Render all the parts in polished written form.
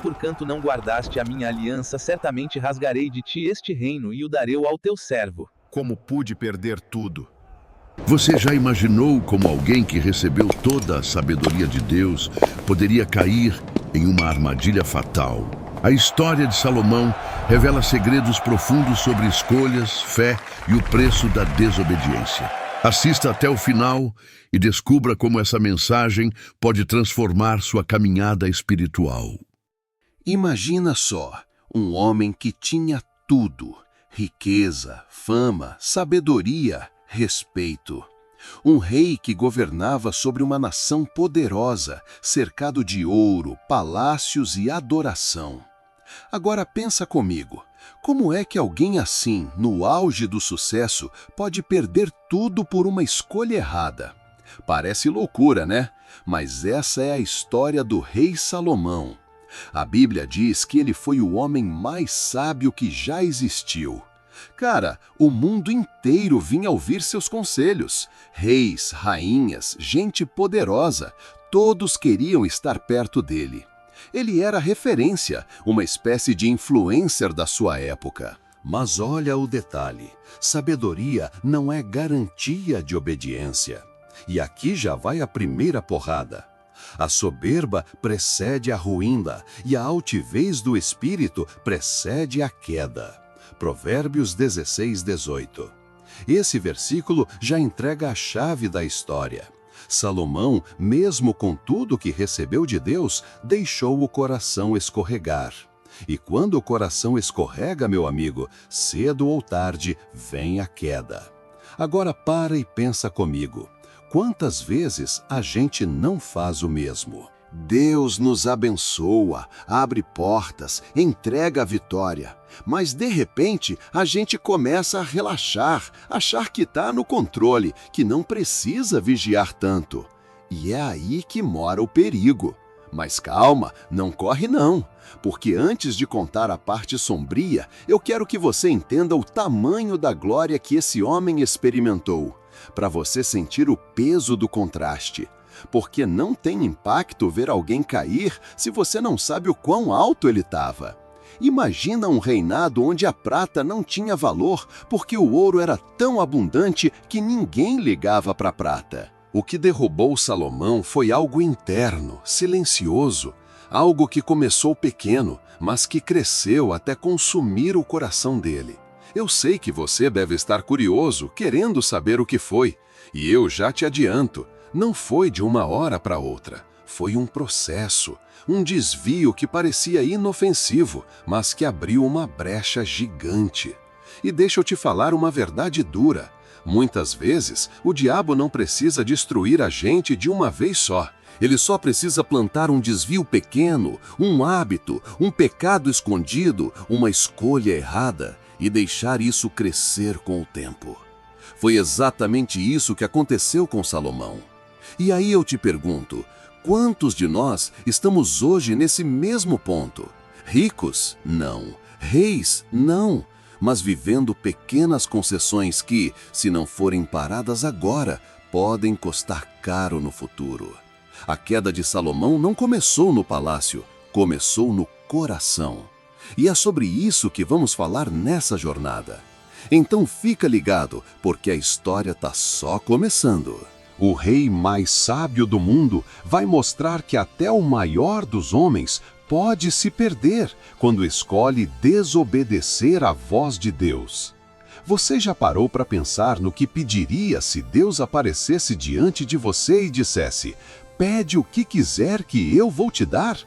Porquanto não guardaste a minha aliança, certamente rasgarei de ti este reino e o darei ao teu servo. Como pude perder tudo? Você já imaginou como alguém que recebeu toda a sabedoria de Deus poderia cair em uma armadilha fatal? A história de Salomão revela segredos profundos sobre escolhas, fé e o preço da desobediência. Assista até o final e descubra como essa mensagem pode transformar sua caminhada espiritual. Imagina só, um homem que tinha tudo: riqueza, fama, sabedoria, respeito. Um rei que governava sobre uma nação poderosa, cercado de ouro, palácios e adoração. Agora pensa comigo, como é que alguém assim, no auge do sucesso, pode perder tudo por uma escolha errada? Parece loucura, né? Mas essa é a história do rei Salomão. A Bíblia diz que ele foi o homem mais sábio que já existiu. Cara, o mundo inteiro vinha ouvir seus conselhos. Reis, rainhas, gente poderosa, todos queriam estar perto dele. Ele era referência, uma espécie de influencer da sua época. Mas olha o detalhe: sabedoria não é garantia de obediência. E aqui já vai a primeira porrada. A soberba precede a ruína e a altivez do espírito precede a queda. Provérbios 16, 18. Esse versículo já entrega a chave da história. Salomão, mesmo com tudo que recebeu de Deus, deixou o coração escorregar. E quando o coração escorrega, meu amigo, cedo ou tarde vem a queda. Agora para e pensa comigo. Quantas vezes a gente não faz o mesmo? Deus nos abençoa, abre portas, entrega a vitória. Mas de repente a gente começa a relaxar, achar que está no controle, que não precisa vigiar tanto. E é aí que mora o perigo. Mas calma, não corre não, porque antes de contar a parte sombria, eu quero que você entenda o tamanho da glória que esse homem experimentou, para você sentir o peso do contraste. Porque não tem impacto ver alguém cair se você não sabe o quão alto ele estava. Imagina um reinado onde a prata não tinha valor porque o ouro era tão abundante que ninguém ligava para a prata. O que derrubou Salomão foi algo interno, silencioso, algo que começou pequeno, mas que cresceu até consumir o coração dele. Eu sei que você deve estar curioso, querendo saber o que foi, e eu já te adianto. Não foi de uma hora para outra. Foi um processo, um desvio que parecia inofensivo, mas que abriu uma brecha gigante. E deixa eu te falar uma verdade dura. Muitas vezes, o diabo não precisa destruir a gente de uma vez só. Ele só precisa plantar um desvio pequeno, um hábito, um pecado escondido, uma escolha errada e deixar isso crescer com o tempo. Foi exatamente isso que aconteceu com Salomão. E aí eu te pergunto, quantos de nós estamos hoje nesse mesmo ponto? Ricos? Não. Reis? Não. Mas vivendo pequenas concessões que, se não forem paradas agora, podem custar caro no futuro. A queda de Salomão não começou no palácio, começou no coração. E é sobre isso que vamos falar nessa jornada. Então fica ligado, porque a história está só começando. O rei mais sábio do mundo vai mostrar que até o maior dos homens pode se perder quando escolhe desobedecer à voz de Deus. Você já parou para pensar no que pediria se Deus aparecesse diante de você e dissesse: "Pede o que quiser que eu vou te dar"?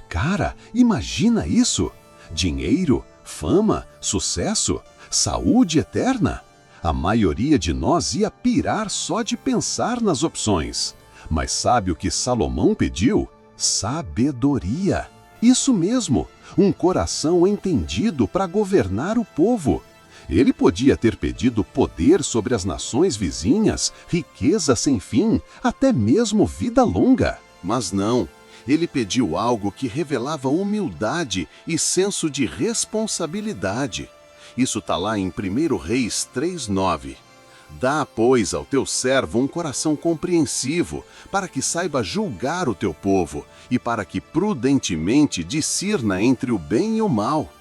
Cara, imagina isso! Dinheiro, fama, sucesso, saúde eterna? A maioria de nós ia pirar só de pensar nas opções. Mas sabe o que Salomão pediu? Sabedoria. Isso mesmo, um coração entendido para governar o povo. Ele podia ter pedido poder sobre as nações vizinhas, riqueza sem fim, até mesmo vida longa. Mas não, ele pediu algo que revelava humildade e senso de responsabilidade. Isso está lá em 1 Reis 3:9. Dá, pois, ao teu servo um coração compreensivo, para que saiba julgar o teu povo, e para que prudentemente discirna entre o bem e o mal.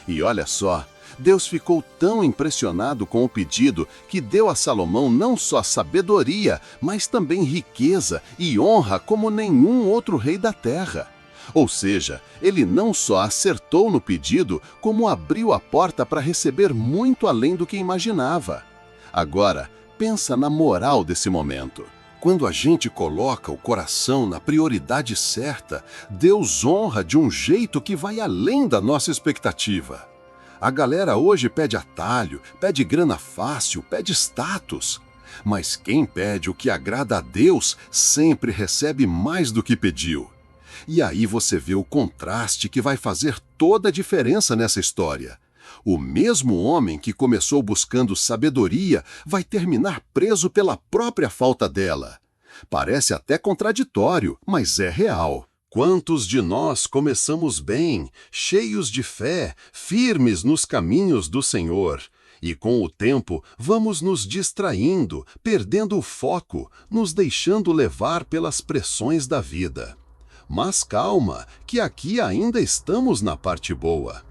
E olha só, Deus ficou tão impressionado com o pedido que deu a Salomão não só sabedoria, mas também riqueza e honra como nenhum outro rei da terra. Ou seja, ele não só acertou no pedido, como abriu a porta para receber muito além do que imaginava. Agora, pensa na moral desse momento. Quando a gente coloca o coração na prioridade certa, Deus honra de um jeito que vai além da nossa expectativa. A galera hoje pede atalho, pede grana fácil, pede status. Mas quem pede o que agrada a Deus sempre recebe mais do que pediu. E aí você vê o contraste que vai fazer toda a diferença nessa história. O mesmo homem que começou buscando sabedoria vai terminar preso pela própria falta dela. Parece até contraditório, mas é real. Quantos de nós começamos bem, cheios de fé, firmes nos caminhos do Senhor, e com o tempo vamos nos distraindo, perdendo o foco, nos deixando levar pelas pressões da vida. Mas calma, que aqui ainda estamos na parte boa.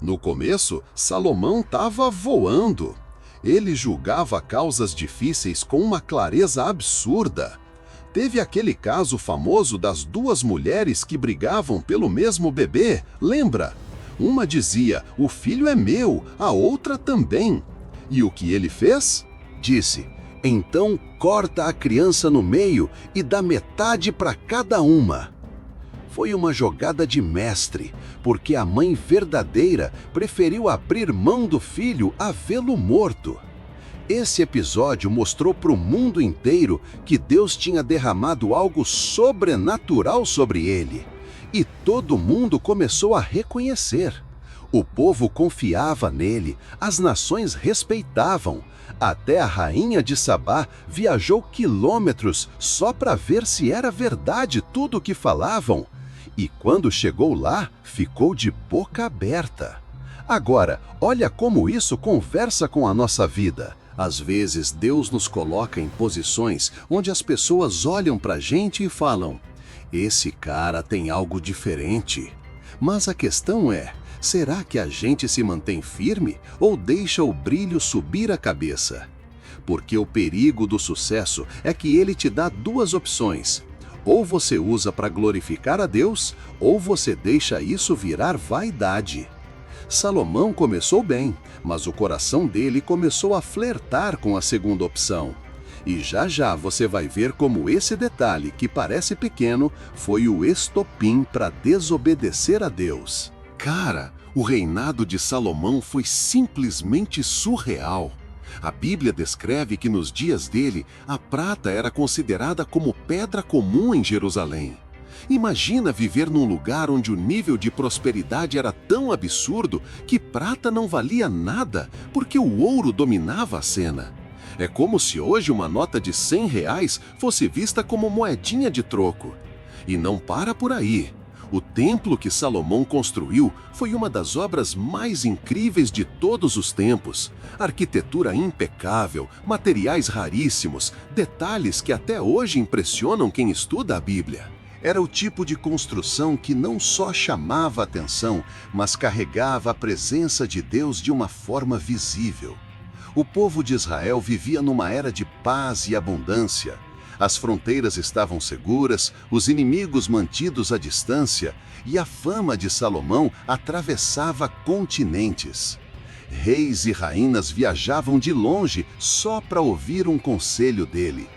No começo, Salomão estava voando. Ele julgava causas difíceis com uma clareza absurda. Teve aquele caso famoso das duas mulheres que brigavam pelo mesmo bebê, lembra? Uma dizia, o filho é meu, a outra também. E o que ele fez? Disse, então corta a criança no meio e dá metade para cada uma. Foi uma jogada de mestre, porque a mãe verdadeira preferiu abrir mão do filho a vê-lo morto. Esse episódio mostrou para o mundo inteiro que Deus tinha derramado algo sobrenatural sobre ele. E todo mundo começou a reconhecer. O povo confiava nele, as nações respeitavam. Até a rainha de Sabá viajou quilômetros só para ver se era verdade tudo o que falavam. E quando chegou lá, ficou de boca aberta. Agora, olha como isso conversa com a nossa vida. Às vezes, Deus nos coloca em posições onde as pessoas olham para a gente e falam, esse cara tem algo diferente. Mas a questão é, será que a gente se mantém firme ou deixa o brilho subir a cabeça? Porque o perigo do sucesso é que ele te dá duas opções. Ou você usa para glorificar a Deus, ou você deixa isso virar vaidade. Salomão começou bem, mas o coração dele começou a flertar com a segunda opção. E já já você vai ver como esse detalhe, que parece pequeno, foi o estopim para desobedecer a Deus. Cara, o reinado de Salomão foi simplesmente surreal. A Bíblia descreve que nos dias dele, a prata era considerada como pedra comum em Jerusalém. Imagina viver num lugar onde o nível de prosperidade era tão absurdo que prata não valia nada, porque o ouro dominava a cena. É como se hoje uma nota de R$100 fosse vista como moedinha de troco. E não para por aí. O templo que Salomão construiu foi uma das obras mais incríveis de todos os tempos. Arquitetura impecável, materiais raríssimos, detalhes que até hoje impressionam quem estuda a Bíblia. Era o tipo de construção que não só chamava a atenção, mas carregava a presença de Deus de uma forma visível. O povo de Israel vivia numa era de paz e abundância. As fronteiras estavam seguras, os inimigos mantidos à distância, e a fama de Salomão atravessava continentes. Reis e rainhas viajavam de longe só para ouvir um conselho dele.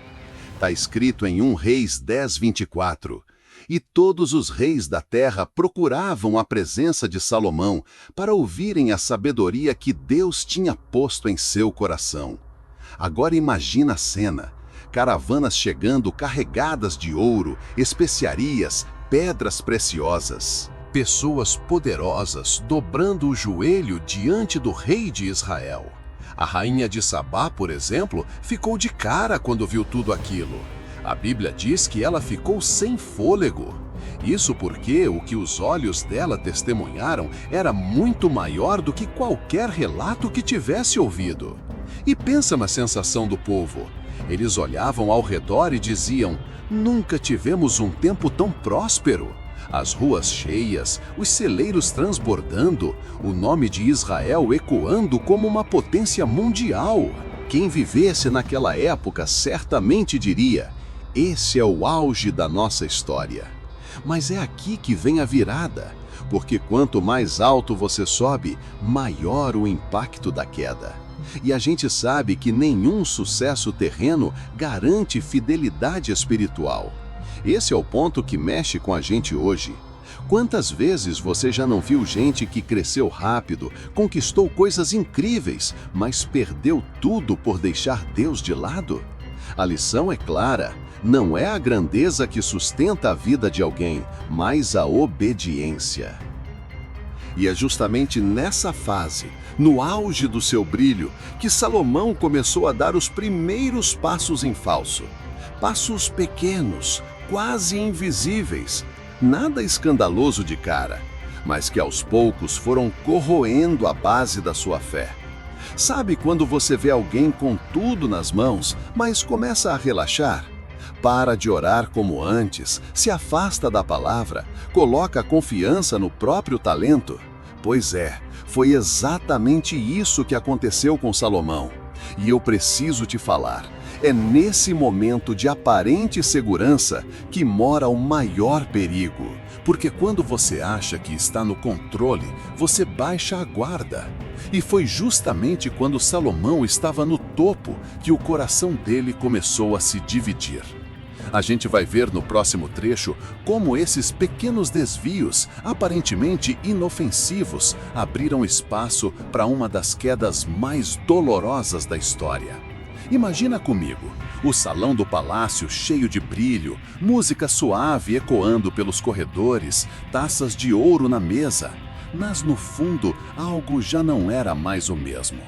Está escrito em 1 Reis 10:24. E todos os reis da terra procuravam a presença de Salomão para ouvirem a sabedoria que Deus tinha posto em seu coração. Agora imagina a cena. Caravanas chegando carregadas de ouro, especiarias, pedras preciosas. Pessoas poderosas dobrando o joelho diante do rei de Israel. A rainha de Sabá, por exemplo, ficou de cara quando viu tudo aquilo. A Bíblia diz que ela ficou sem fôlego. Isso porque o que os olhos dela testemunharam era muito maior do que qualquer relato que tivesse ouvido. E pensa na sensação do povo. Eles olhavam ao redor e diziam: nunca tivemos um tempo tão próspero. As ruas cheias, os celeiros transbordando, o nome de Israel ecoando como uma potência mundial. Quem vivesse naquela época certamente diria: esse é o auge da nossa história. Mas é aqui que vem a virada, porque quanto mais alto você sobe, maior o impacto da queda. E a gente sabe que nenhum sucesso terreno garante fidelidade espiritual. Esse é o ponto que mexe com a gente hoje. Quantas vezes você já não viu gente que cresceu rápido, conquistou coisas incríveis, mas perdeu tudo por deixar Deus de lado? A lição é clara: não é a grandeza que sustenta a vida de alguém, mas a obediência. E é justamente nessa fase, no auge do seu brilho, que Salomão começou a dar os primeiros passos em falso. Passos pequenos, quase invisíveis, nada escandaloso de cara, mas que aos poucos foram corroendo a base da sua fé. Sabe quando você vê alguém com tudo nas mãos, mas começa a relaxar? Para de orar como antes, se afasta da palavra, coloca confiança no próprio talento? Pois é, foi exatamente isso que aconteceu com Salomão. E eu preciso te falar, é nesse momento de aparente segurança que mora o maior perigo. Porque quando você acha que está no controle, você baixa a guarda. E foi justamente quando Salomão estava no topo que o coração dele começou a se dividir. A gente vai ver no próximo trecho como esses pequenos desvios, aparentemente inofensivos, abriram espaço para uma das quedas mais dolorosas da história. Imagina comigo, o salão do palácio cheio de brilho, música suave ecoando pelos corredores, taças de ouro na mesa. Mas no fundo, algo já não era mais o mesmo.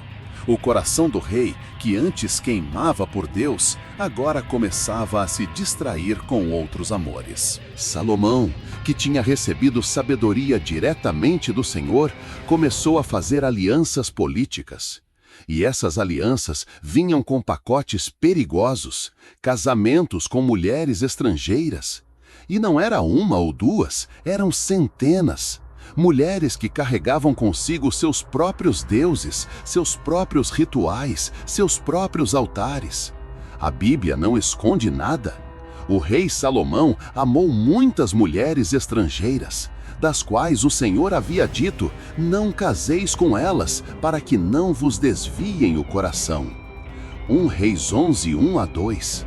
O coração do rei, que antes queimava por Deus, agora começava a se distrair com outros amores. Salomão, que tinha recebido sabedoria diretamente do Senhor, começou a fazer alianças políticas. E essas alianças vinham com pacotes perigosos, casamentos com mulheres estrangeiras. E não era uma ou duas, eram centenas. Mulheres que carregavam consigo seus próprios deuses, seus próprios rituais, seus próprios altares. A Bíblia não esconde nada. O rei Salomão amou muitas mulheres estrangeiras, das quais o Senhor havia dito: não caseis com elas, para que não vos desviem o coração. 1 Reis 11, 1-2.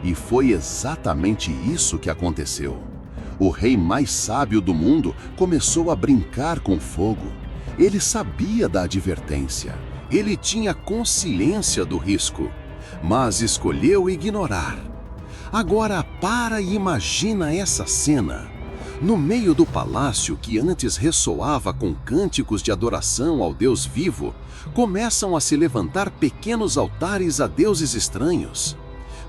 E foi exatamente isso que aconteceu. O rei mais sábio do mundo começou a brincar com fogo. Ele sabia da advertência. Ele tinha consciência do risco, mas escolheu ignorar. Agora para e imagina essa cena. No meio do palácio, que antes ressoava com cânticos de adoração ao Deus vivo, começam a se levantar pequenos altares a deuses estranhos.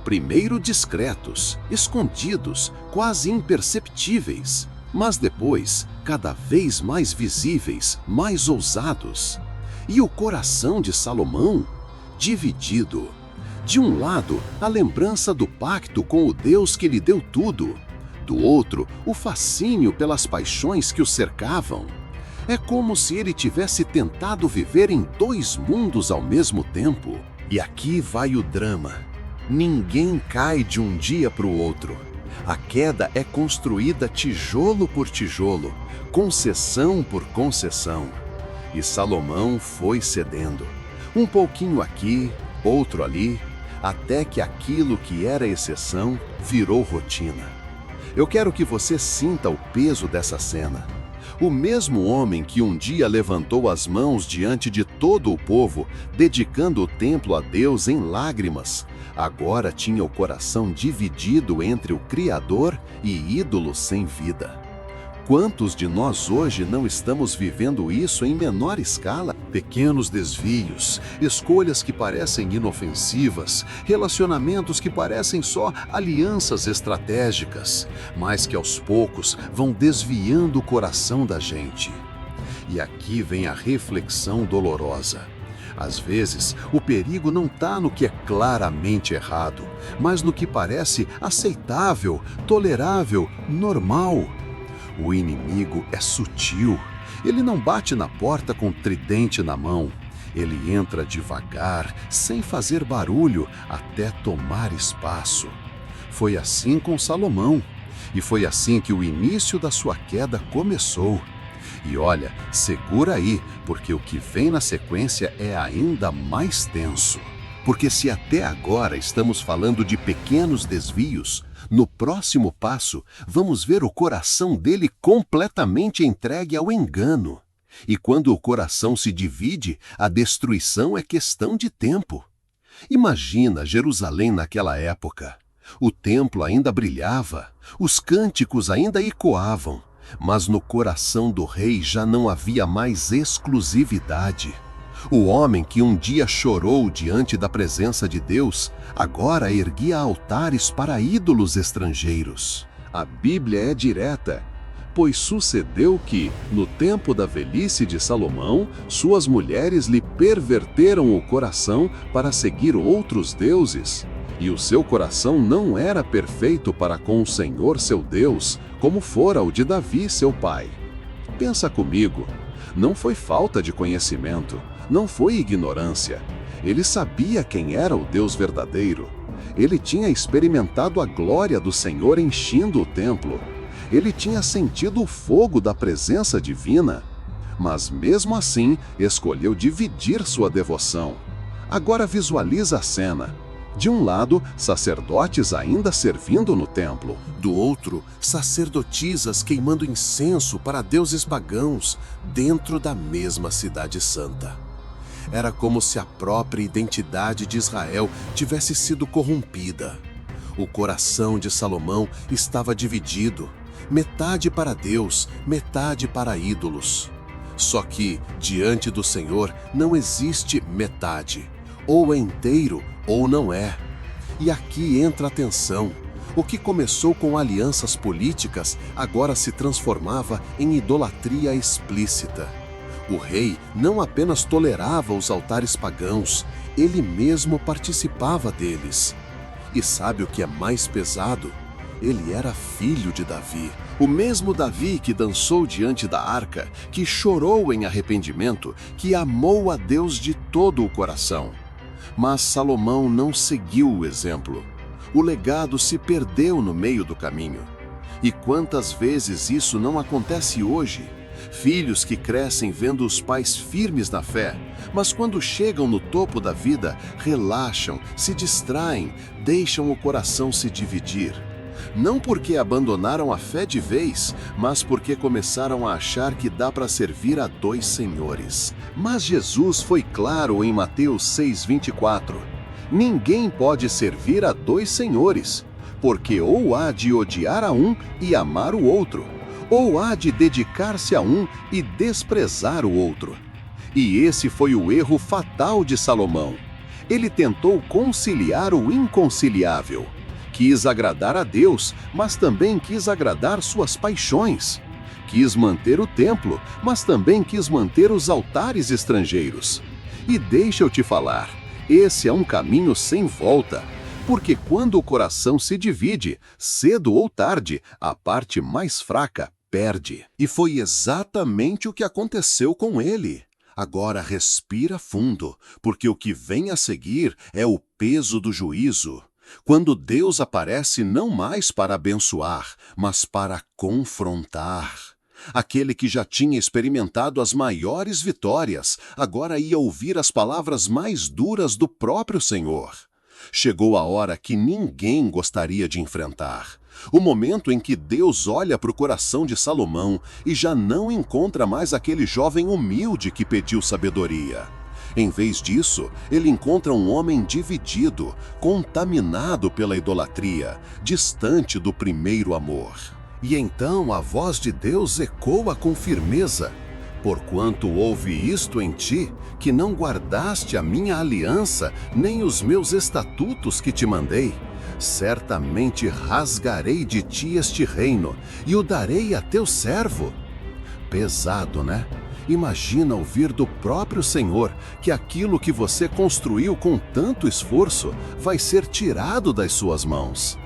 Primeiro discretos, escondidos, quase imperceptíveis, mas depois cada vez mais visíveis, mais ousados. E o coração de Salomão? Dividido. De um lado, a lembrança do pacto com o Deus que lhe deu tudo. Do outro, o fascínio pelas paixões que o cercavam. É como se ele tivesse tentado viver em dois mundos ao mesmo tempo. E aqui vai o drama. Ninguém cai de um dia para o outro. A queda é construída tijolo por tijolo, concessão por concessão. E Salomão foi cedendo. Um pouquinho aqui, outro ali, até que aquilo que era exceção virou rotina. Eu quero que você sinta o peso dessa cena. O mesmo homem que um dia levantou as mãos diante de todo o povo, dedicando o templo a Deus em lágrimas, agora tinha o coração dividido entre o Criador e ídolos sem vida. Quantos de nós hoje não estamos vivendo isso em menor escala? Pequenos desvios, escolhas que parecem inofensivas, relacionamentos que parecem só alianças estratégicas, mas que aos poucos vão desviando o coração da gente. E aqui vem a reflexão dolorosa. Às vezes, o perigo não está no que é claramente errado, mas no que parece aceitável, tolerável, normal. O inimigo é sutil. Ele não bate na porta com tridente na mão. Ele entra devagar, sem fazer barulho, até tomar espaço. Foi assim com Salomão. E foi assim que o início da sua queda começou. E olha, segura aí, porque o que vem na sequência é ainda mais tenso. Porque se até agora estamos falando de pequenos desvios, no próximo passo vamos ver o coração dele completamente entregue ao engano. E quando o coração se divide, a destruição é questão de tempo. Imagina Jerusalém naquela época. O templo ainda brilhava, os cânticos ainda ecoavam, mas no coração do rei já não havia mais exclusividade. O homem que um dia chorou diante da presença de Deus, agora erguia altares para ídolos estrangeiros. A Bíblia é direta, pois sucedeu que, no tempo da velhice de Salomão, suas mulheres lhe perverteram o coração para seguir outros deuses. E o seu coração não era perfeito para com o Senhor seu Deus, como fora o de Davi seu pai. Pensa comigo, não foi falta de conhecimento, não foi ignorância. Ele sabia quem era o Deus verdadeiro. Ele tinha experimentado a glória do Senhor enchendo o templo. Ele tinha sentido o fogo da presença divina. Mas mesmo assim, escolheu dividir sua devoção. Agora visualiza a cena. De um lado, sacerdotes ainda servindo no templo. Do outro, sacerdotisas queimando incenso para deuses pagãos dentro da mesma cidade santa. Era como se a própria identidade de Israel tivesse sido corrompida. O coração de Salomão estava dividido, metade para Deus, metade para ídolos. Só que, diante do Senhor, não existe metade. Ou é inteiro, ou não é. E aqui entra a tensão. O que começou com alianças políticas, agora se transformava em idolatria explícita. O rei não apenas tolerava os altares pagãos, ele mesmo participava deles. E sabe o que é mais pesado? Ele era filho de Davi. O mesmo Davi que dançou diante da arca, que chorou em arrependimento, que amou a Deus de todo o coração. Mas Salomão não seguiu o exemplo. O legado se perdeu no meio do caminho. E quantas vezes isso não acontece hoje? Filhos que crescem vendo os pais firmes na fé, mas quando chegam no topo da vida, relaxam, se distraem, deixam o coração se dividir. Não porque abandonaram a fé de vez, mas porque começaram a achar que dá para servir a dois senhores. Mas Jesus foi claro em Mateus 6:24. Ninguém pode servir a dois senhores, porque ou há de odiar a um e amar o outro, ou há de dedicar-se a um e desprezar o outro. E esse foi o erro fatal de Salomão. Ele tentou conciliar o inconciliável. Quis agradar a Deus, mas também quis agradar suas paixões. Quis manter o templo, mas também quis manter os altares estrangeiros. E deixa eu te falar, esse é um caminho sem volta, porque quando o coração se divide, cedo ou tarde, a parte mais fraca perde. E foi exatamente o que aconteceu com ele. Agora respira fundo, porque o que vem a seguir é o peso do juízo. Quando Deus aparece não mais para abençoar, mas para confrontar. Aquele que já tinha experimentado as maiores vitórias, agora ia ouvir as palavras mais duras do próprio Senhor. Chegou a hora que ninguém gostaria de enfrentar. O momento em que Deus olha para o coração de Salomão e já não encontra mais aquele jovem humilde que pediu sabedoria. Em vez disso, ele encontra um homem dividido, contaminado pela idolatria, distante do primeiro amor. E então a voz de Deus ecoa com firmeza: porquanto houve isto em ti, que não guardaste a minha aliança, nem os meus estatutos que te mandei, certamente rasgarei de ti este reino, e o darei a teu servo. Pesado, né? Imagina ouvir do próprio Senhor que aquilo que você construiu com tanto esforço vai ser tirado das suas mãos.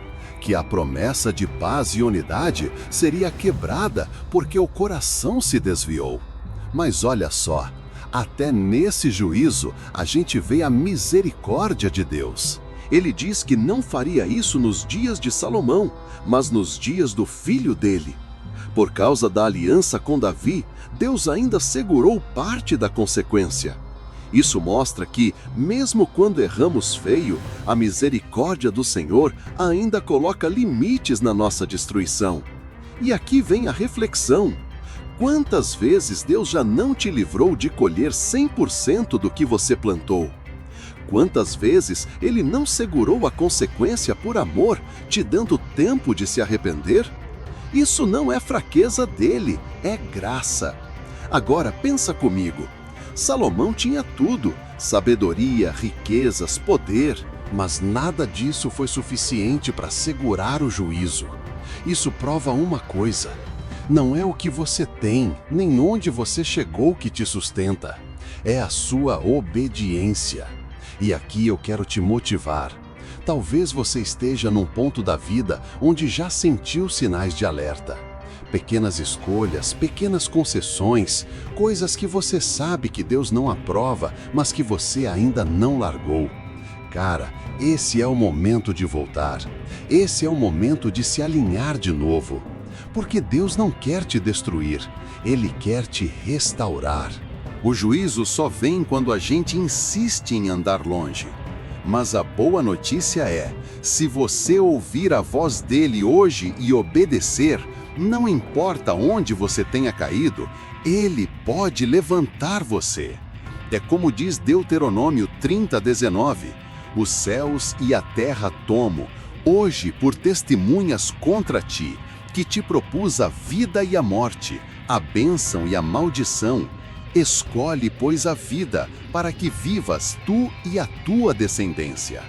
Que a promessa de paz e unidade seria quebrada porque o coração se desviou. Mas olha só, até nesse juízo a gente vê a misericórdia de Deus. Ele diz que não faria isso nos dias de Salomão, mas nos dias do filho dele. Por causa da aliança com Davi, Deus ainda segurou parte da consequência. Isso mostra que, mesmo quando erramos feio, a misericórdia do Senhor ainda coloca limites na nossa destruição. E aqui vem a reflexão. Quantas vezes Deus já não te livrou de colher 100% do que você plantou? Quantas vezes Ele não segurou a consequência por amor, te dando tempo de se arrepender? Isso não é fraqueza dele, é graça. Agora pensa comigo. Salomão tinha tudo, sabedoria, riquezas, poder, mas nada disso foi suficiente para segurar o juízo. Isso prova uma coisa: não é o que você tem, nem onde você chegou que te sustenta. É a sua obediência. E aqui eu quero te motivar. Talvez você esteja num ponto da vida onde já sentiu sinais de alerta. Pequenas escolhas, pequenas concessões, coisas que você sabe que Deus não aprova, mas que você ainda não largou. Cara, esse é o momento de voltar. Esse é o momento de se alinhar de novo. Porque Deus não quer te destruir, Ele quer te restaurar. O juízo só vem quando a gente insiste em andar longe. Mas a boa notícia é, se você ouvir a voz dele hoje e obedecer, não importa onde você tenha caído, ele pode levantar você. É como diz Deuteronômio 30:19, os céus e a terra tomo, hoje por testemunhas contra ti, que te propus a vida e a morte, a bênção e a maldição. Escolhe, pois, a vida, para que vivas tu e a tua descendência.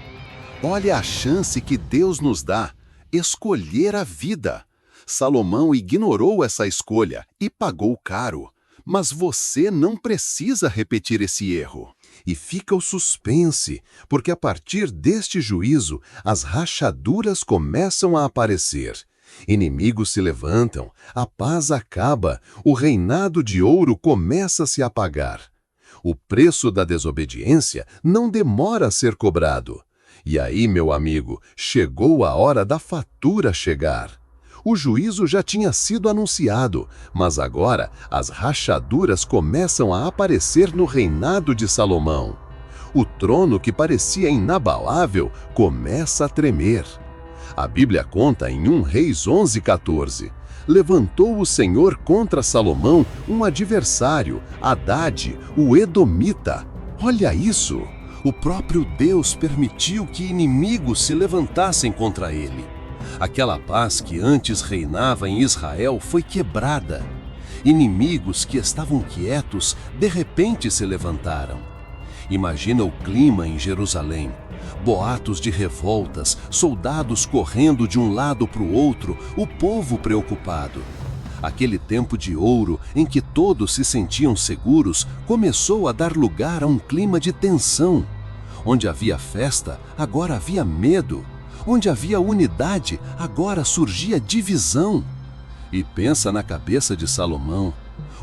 Olha a chance que Deus nos dá, escolher a vida. Salomão ignorou essa escolha e pagou caro. Mas você não precisa repetir esse erro. E fica o suspense, porque a partir deste juízo, as rachaduras começam a aparecer. Inimigos se levantam, a paz acaba, o reinado de ouro começa a se apagar. O preço da desobediência não demora a ser cobrado. E aí, meu amigo, chegou a hora da fatura chegar. O juízo já tinha sido anunciado, mas agora as rachaduras começam a aparecer no reinado de Salomão. O trono que parecia inabalável começa a tremer. A Bíblia conta em 1 Reis 11:14. Levantou o Senhor contra Salomão um adversário, Hadade, o Edomita. Olha isso! O próprio Deus permitiu que inimigos se levantassem contra ele. Aquela paz que antes reinava em Israel foi quebrada. Inimigos que estavam quietos, de repente se levantaram. Imagina o clima em Jerusalém. Boatos de revoltas, soldados correndo de um lado para o outro, o povo preocupado. Aquele tempo de ouro em que todos se sentiam seguros começou a dar lugar a um clima de tensão. Onde havia festa, agora havia medo. Onde havia unidade, agora surgia divisão. E pensa na cabeça de Salomão.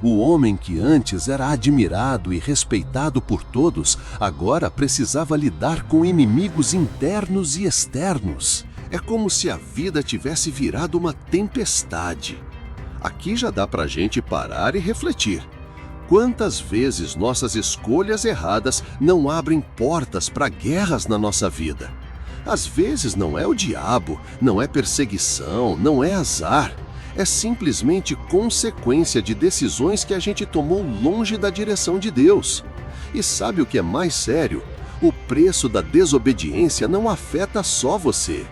O homem que antes era admirado e respeitado por todos, agora precisava lidar com inimigos internos e externos. É como se a vida tivesse virado uma tempestade. Aqui já dá pra gente parar e refletir. Quantas vezes nossas escolhas erradas não abrem portas para guerras na nossa vida? Às vezes não é o diabo, não é perseguição, não é azar. É simplesmente consequência de decisões que a gente tomou longe da direção de Deus. E sabe o que é mais sério? O preço da desobediência não afeta só você.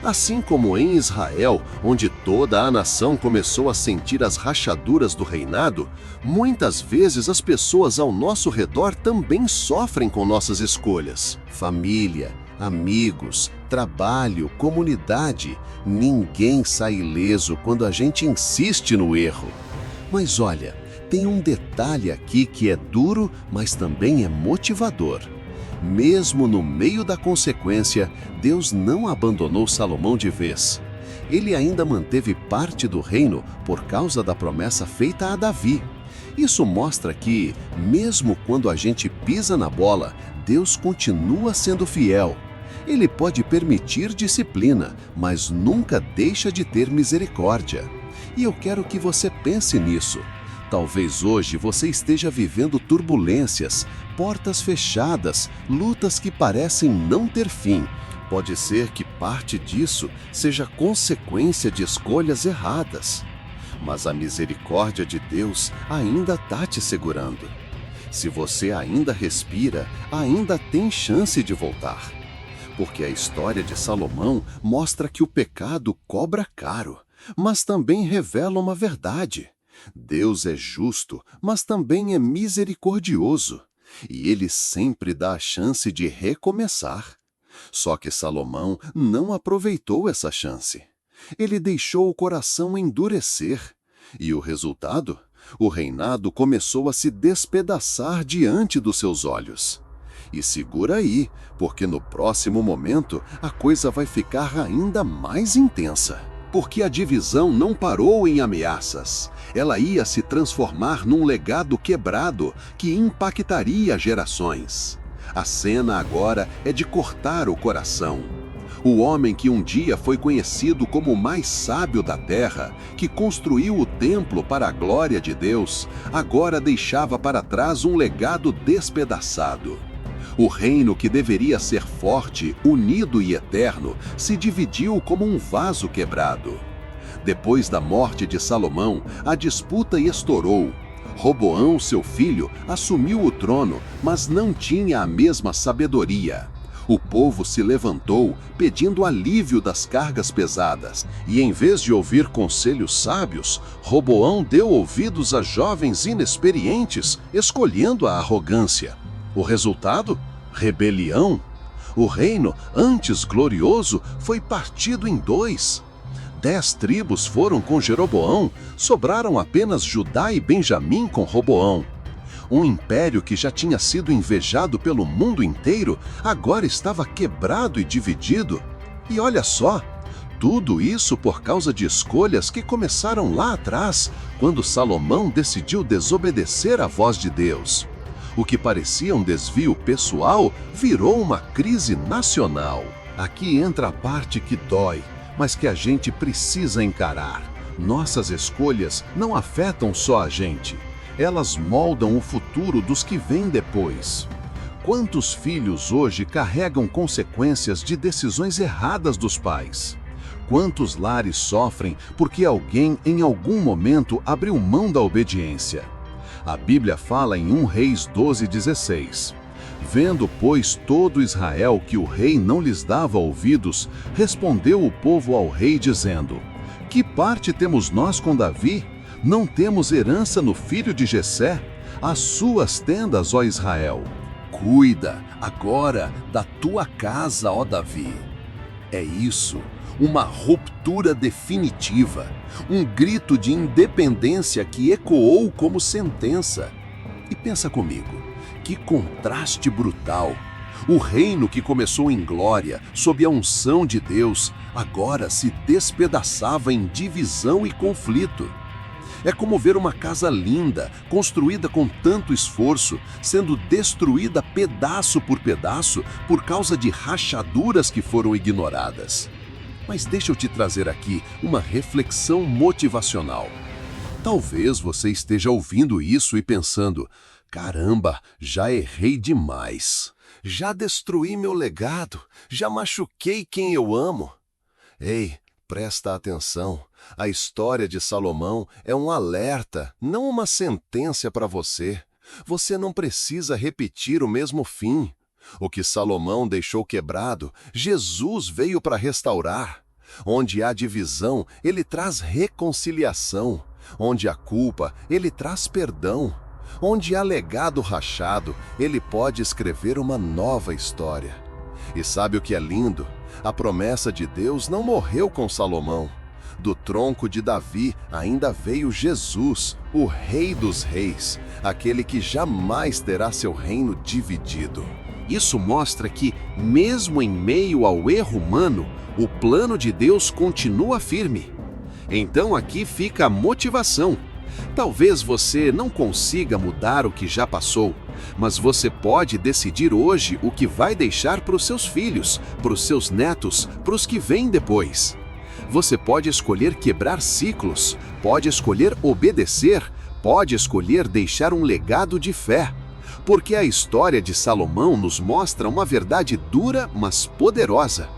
Assim como em Israel, onde toda a nação começou a sentir as rachaduras do reinado, muitas vezes as pessoas ao nosso redor também sofrem com nossas escolhas. Família, amigos, trabalho, comunidade, ninguém sai ileso quando a gente insiste no erro. Mas olha, Tem um detalhe aqui que é duro, mas também é motivador. Mesmo no meio da consequência, Deus não abandonou Salomão de vez. Ele ainda manteve parte do reino por causa da promessa feita a Davi. Isso mostra que, mesmo quando a gente pisa na bola, Deus continua sendo fiel. Ele pode permitir disciplina, mas nunca deixa de ter misericórdia. E eu quero que você pense nisso. Talvez hoje você esteja vivendo turbulências, portas fechadas, lutas que parecem não ter fim. Pode ser que parte disso seja consequência de escolhas erradas. Mas a misericórdia de Deus ainda está te segurando. Se você ainda respira, ainda tem chance de voltar. Porque a história de Salomão mostra que o pecado cobra caro, mas também revela uma verdade. Deus é justo, mas também é misericordioso, e Ele sempre dá a chance de recomeçar. Só que Salomão não aproveitou essa chance. Ele deixou o coração endurecer, e o resultado? O reinado começou a se despedaçar diante dos seus olhos. E segura aí, porque no próximo momento a coisa vai ficar ainda mais intensa. Porque a divisão não parou em ameaças. Ela ia se transformar num legado quebrado que impactaria gerações. A cena agora é de cortar o coração. O homem que um dia foi conhecido como o mais sábio da terra, que construiu o templo para a glória de Deus, agora deixava para trás um legado despedaçado. O reino que deveria ser forte, unido e eterno, se dividiu como um vaso quebrado. Depois da morte de Salomão, a disputa estourou. Roboão, seu filho, assumiu o trono, mas não tinha a mesma sabedoria. O povo se levantou, pedindo alívio das cargas pesadas, e em vez de ouvir conselhos sábios, Roboão deu ouvidos a jovens inexperientes, escolhendo a arrogância. O resultado? Rebelião. O reino, antes glorioso, foi partido em 2. 10 tribos foram com Jeroboão, sobraram apenas Judá e Benjamim com Roboão. Um império que já tinha sido invejado pelo mundo inteiro, agora estava quebrado e dividido. E olha só, tudo isso por causa de escolhas que começaram lá atrás, quando Salomão decidiu desobedecer à voz de Deus. O que parecia um desvio pessoal virou uma crise nacional. Aqui entra a parte que dói, mas que a gente precisa encarar. Nossas escolhas não afetam só a gente. Elas moldam o futuro dos que vêm depois. Quantos filhos hoje carregam consequências de decisões erradas dos pais? Quantos lares sofrem porque alguém em algum momento abriu mão da obediência? A Bíblia fala em 1 Reis 12:16. Vendo, pois, todo Israel que o rei não lhes dava ouvidos, respondeu o povo ao rei dizendo: Que parte temos nós com Davi? Não temos herança no filho de Jessé? As suas tendas, ó Israel. Cuida agora da tua casa, ó Davi. É isso, uma ruptura definitiva, um grito de independência que ecoou como sentença. E pensa comigo, que contraste brutal! O reino que começou em glória, sob a unção de Deus, agora se despedaçava em divisão e conflito. É como ver uma casa linda, construída com tanto esforço, sendo destruída pedaço por pedaço por causa de rachaduras que foram ignoradas. Mas deixa eu te trazer aqui uma reflexão motivacional. Talvez você esteja ouvindo isso e pensando: caramba, já errei demais. Já destruí meu legado, já machuquei quem eu amo. Ei, presta atenção. A história de Salomão é um alerta, não uma sentença para você. Você não precisa repetir o mesmo fim. O que Salomão deixou quebrado, Jesus veio para restaurar. Onde há divisão, ele traz reconciliação. Onde há culpa, ele traz perdão. Onde há legado rachado, ele pode escrever uma nova história. E sabe o que é lindo? A promessa de Deus não morreu com Salomão. Do tronco de Davi ainda veio Jesus, o Rei dos Reis, aquele que jamais terá seu reino dividido. Isso mostra que, mesmo em meio ao erro humano, o plano de Deus continua firme. Então aqui fica a motivação. Talvez você não consiga mudar o que já passou, mas você pode decidir hoje o que vai deixar para os seus filhos, para os seus netos, para os que vêm depois. Você pode escolher quebrar ciclos, pode escolher obedecer, pode escolher deixar um legado de fé. Porque a história de Salomão nos mostra uma verdade dura, mas poderosa.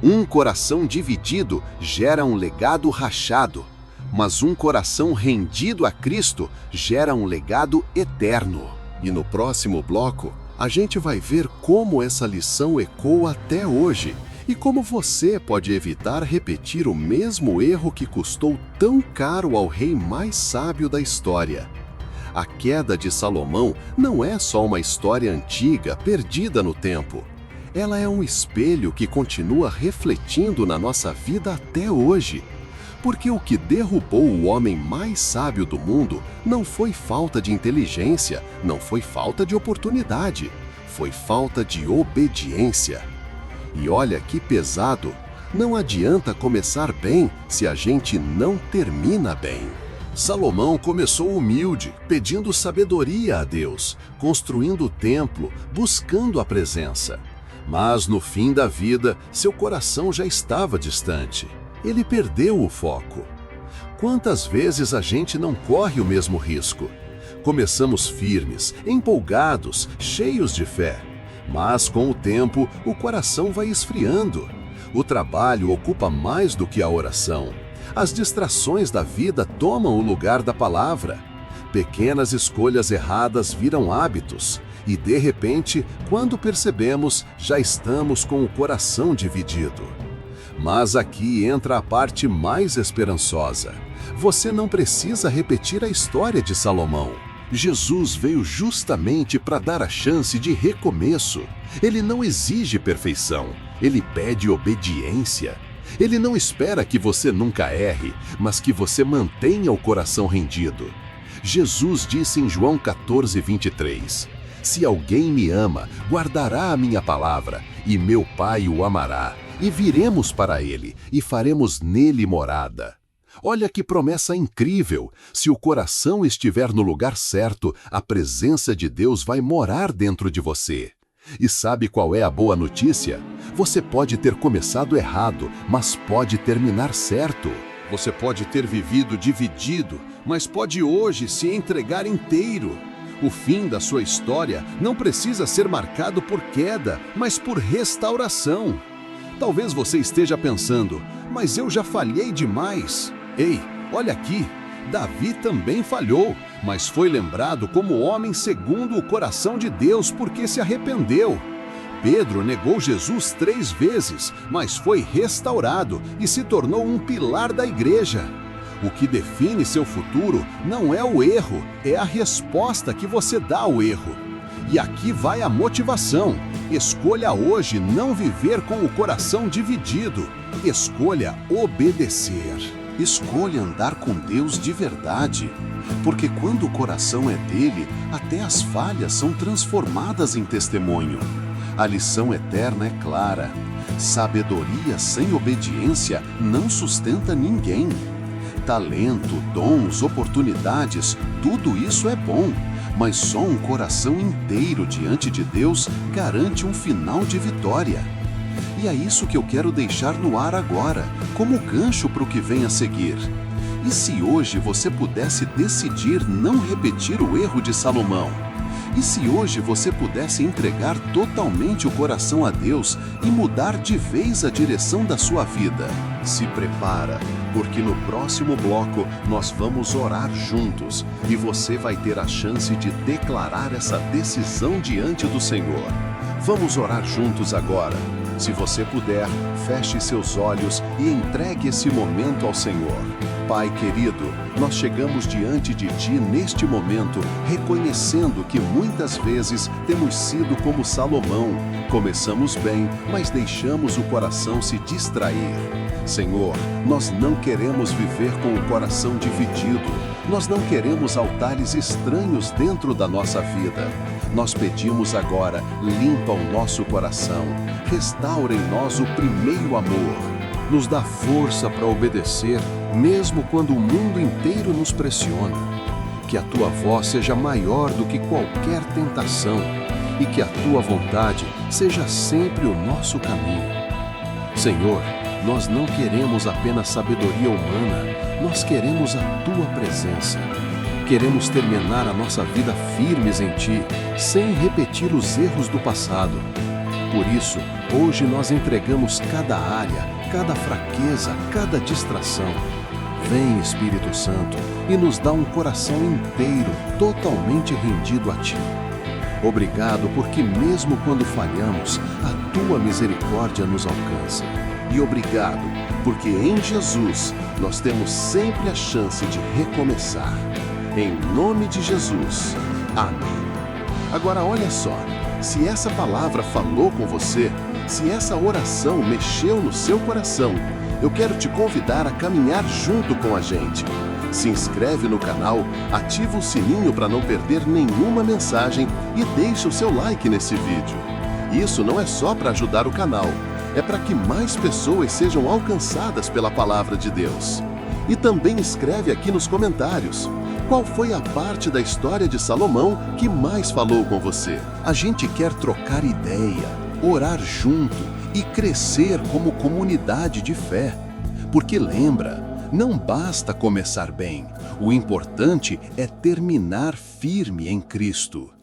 Um coração dividido gera um legado rachado, mas um coração rendido a Cristo gera um legado eterno. E no próximo bloco, a gente vai ver como essa lição ecoa até hoje e como você pode evitar repetir o mesmo erro que custou tão caro ao rei mais sábio da história. A queda de Salomão não é só uma história antiga, perdida no tempo. Ela é um espelho que continua refletindo na nossa vida até hoje. Porque o que derrubou o homem mais sábio do mundo não foi falta de inteligência, não foi falta de oportunidade, foi falta de obediência. E olha que pesado, não adianta começar bem se a gente não termina bem. Salomão começou humilde, pedindo sabedoria a Deus, construindo o templo, buscando a presença. Mas no fim da vida, seu coração já estava distante. Ele perdeu o foco. Quantas vezes a gente não corre o mesmo risco? Começamos firmes, empolgados, cheios de fé. Mas com o tempo, o coração vai esfriando. O trabalho ocupa mais do que a oração. As distrações da vida tomam o lugar da palavra. Pequenas escolhas erradas viram hábitos. E de repente, quando percebemos, já estamos com o coração dividido. Mas aqui entra a parte mais esperançosa. Você não precisa repetir a história de Salomão. Jesus veio justamente para dar a chance de recomeço. Ele não exige perfeição, ele pede obediência. Ele não espera que você nunca erre, mas que você mantenha o coração rendido. Jesus disse em João 14:23, Se alguém me ama, guardará a minha palavra, e meu Pai o amará, e viremos para ele, e faremos nele morada. Olha que promessa incrível! Se o coração estiver no lugar certo, a presença de Deus vai morar dentro de você. E sabe qual é a boa notícia? Você pode ter começado errado, mas pode terminar certo. Você pode ter vivido dividido, mas pode hoje se entregar inteiro. O fim da sua história não precisa ser marcado por queda, mas por restauração. Talvez você esteja pensando, mas eu já falhei demais. Ei, olha aqui, Davi também falhou, mas foi lembrado como homem segundo o coração de Deus porque se arrependeu. Pedro negou Jesus 3 vezes, mas foi restaurado e se tornou um pilar da igreja. O que define seu futuro não é o erro, é a resposta que você dá ao erro. E aqui vai a motivação. Escolha hoje não viver com o coração dividido. Escolha obedecer. Escolha andar com Deus de verdade. Porque quando o coração é dele, até as falhas são transformadas em testemunho. A lição eterna é clara. Sabedoria sem obediência não sustenta ninguém. Talento, dons, oportunidades, tudo isso é bom, mas só um coração inteiro diante de Deus garante um final de vitória. E é isso que eu quero deixar no ar agora, como gancho para o que vem a seguir. E se hoje você pudesse decidir não repetir o erro de Salomão? E se hoje você pudesse entregar totalmente o coração a Deus e mudar de vez a direção da sua vida? Se prepara, porque no próximo bloco nós vamos orar juntos e você vai ter a chance de declarar essa decisão diante do Senhor. Vamos orar juntos agora. Se você puder, feche seus olhos e entregue esse momento ao Senhor. Pai querido, nós chegamos diante de Ti neste momento, reconhecendo que muitas vezes temos sido como Salomão. Começamos bem, mas deixamos o coração se distrair. Senhor, nós não queremos viver com o coração dividido. Nós não queremos altares estranhos dentro da nossa vida. Nós pedimos agora, limpa o nosso coração, restaura em nós o primeiro amor. Nos dá força para obedecer, mesmo quando o mundo inteiro nos pressiona. Que a Tua voz seja maior do que qualquer tentação e que a Tua vontade seja sempre o nosso caminho. Senhor, nós não queremos apenas sabedoria humana, nós queremos a Tua presença. Queremos terminar a nossa vida firmes em Ti, sem repetir os erros do passado. Por isso, hoje nós entregamos cada área, cada fraqueza, cada distração. Vem, Espírito Santo, e nos dá um coração inteiro, totalmente rendido a Ti. Obrigado porque mesmo quando falhamos, a Tua misericórdia nos alcança. E obrigado porque em Jesus nós temos sempre a chance de recomeçar. Em nome de Jesus. Amém. Agora olha só, se essa palavra falou com você, se essa oração mexeu no seu coração, eu quero te convidar a caminhar junto com a gente. Se inscreve no canal, ativa o sininho para não perder nenhuma mensagem e deixa o seu like nesse vídeo. Isso não é só para ajudar o canal, é para que mais pessoas sejam alcançadas pela palavra de Deus. E também escreve aqui nos comentários qual foi a parte da história de Salomão que mais falou com você. A gente quer trocar ideia, orar junto e crescer como comunidade de fé. Porque lembra, não basta começar bem, o importante é terminar firme em Cristo.